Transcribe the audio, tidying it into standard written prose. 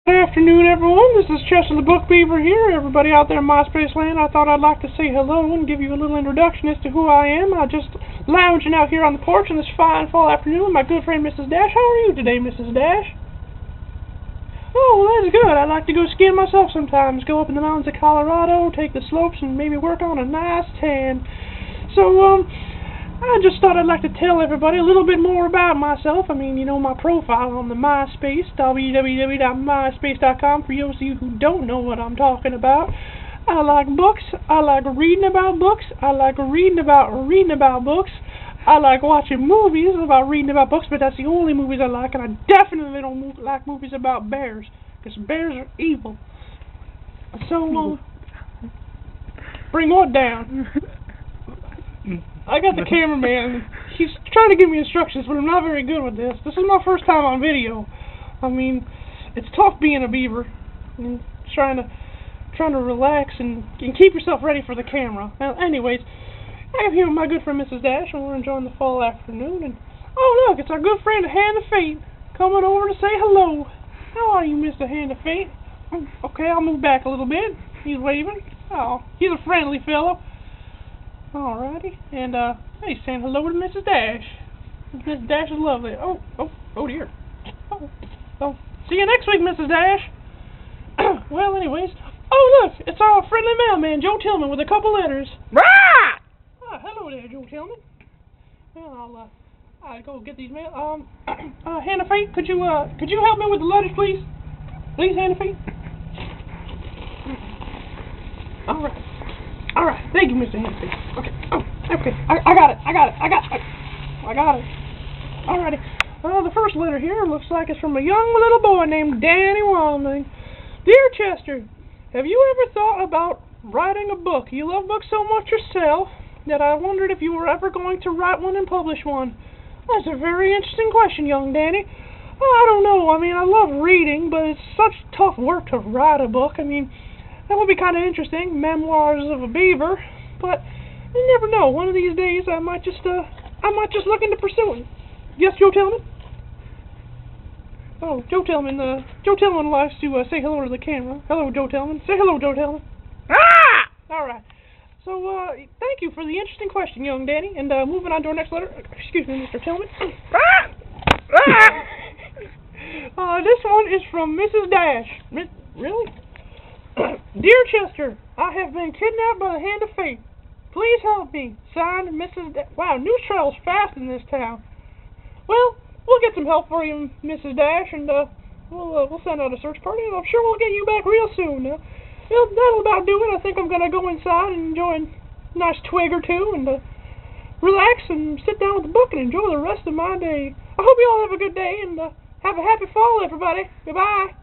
Good afternoon, everyone. This is Chester the Book Beaver here. Everybody out there in MySpace land, I thought I'd like to say hello and give you a little introduction as to who I am. I'm just lounging out here on the porch on this fine fall afternoon with my good friend Mrs. Dash. How are you today, Mrs. Dash? Oh, well, that's good. I like to go skiing myself sometimes. Go up in the mountains of Colorado, take the slopes, and maybe work on a nice tan. So, I just thought I'd like to tell everybody a little bit more about myself. I mean, you know, my profile on the MySpace, www.myspace.com, for those of you who don't know what I'm talking about. I like books. I like reading about books. I like reading about books. I like watching movies about reading about books, but that's the only movies I like, and I definitely don't like movies about bears, because bears are evil. So, bring what down? I got the cameraman. He's trying to give me instructions, but I'm not very good with this. This is my first time on video. I mean, it's tough being a beaver and trying to relax and keep yourself ready for the camera. Well, anyways, I am here with my good friend Mrs. Dash, and we're enjoying the fall afternoon. And oh look, it's our good friend Hand of Fate coming over to say hello. How are you, Mr. Hand of Fate? Okay, I'll move back a little bit. He's waving. Oh, he's a friendly fellow. Alrighty, and hey, saying hello to Mrs. Dash. Mrs. Dash is lovely. Oh dear. Oh, see you next week, Mrs. Dash. Well, anyways, oh look, it's our friendly mailman, Joe Tillman, with a couple letters. Rah! Hello there, Joe Tillman. Well, I'll go get these mail. Hand of Fate, could you help me with the letters, please? Please, Hand of Fate. All right. Thank you, Mr. Hand of Fate. Okay. Oh, okay. I got it. Alrighty. The first letter here looks like it's from a young little boy named Danny Wilding. Dear Chester, have you ever thought about writing a book? You love books so much yourself that I wondered if you were ever going to write one and publish one. That's a very interesting question, young Danny. I don't know. I mean, I love reading, but it's such tough work to write a book. I mean, that would be kind of interesting, memoirs of a beaver, but you never know. One of these days, I might just look into pursuing. Yes, Joe Tillman? Oh, Joe Tillman likes to say hello to the camera. Hello, Joe Tillman. Say hello, Joe Tillman. Ah! All right. So, thank you for the interesting question, young Danny. And moving on to our next letter. Excuse me, Mr. Tillman. This one is from Mrs. Dash. Really? Dear Chester, I have been kidnapped by the Hand of Fate. Please help me. Signed, Mrs. Wow, news travel's fast in this town. Well, we'll get some help for you, Mrs. Dash, and we'll send out a search party, and I'm sure we'll get you back real soon. That'll about do it. I think I'm gonna go inside and enjoy a nice twig or two, and relax and sit down with the book and enjoy the rest of my day. I hope you all have a good day, and have a happy fall, everybody. Goodbye.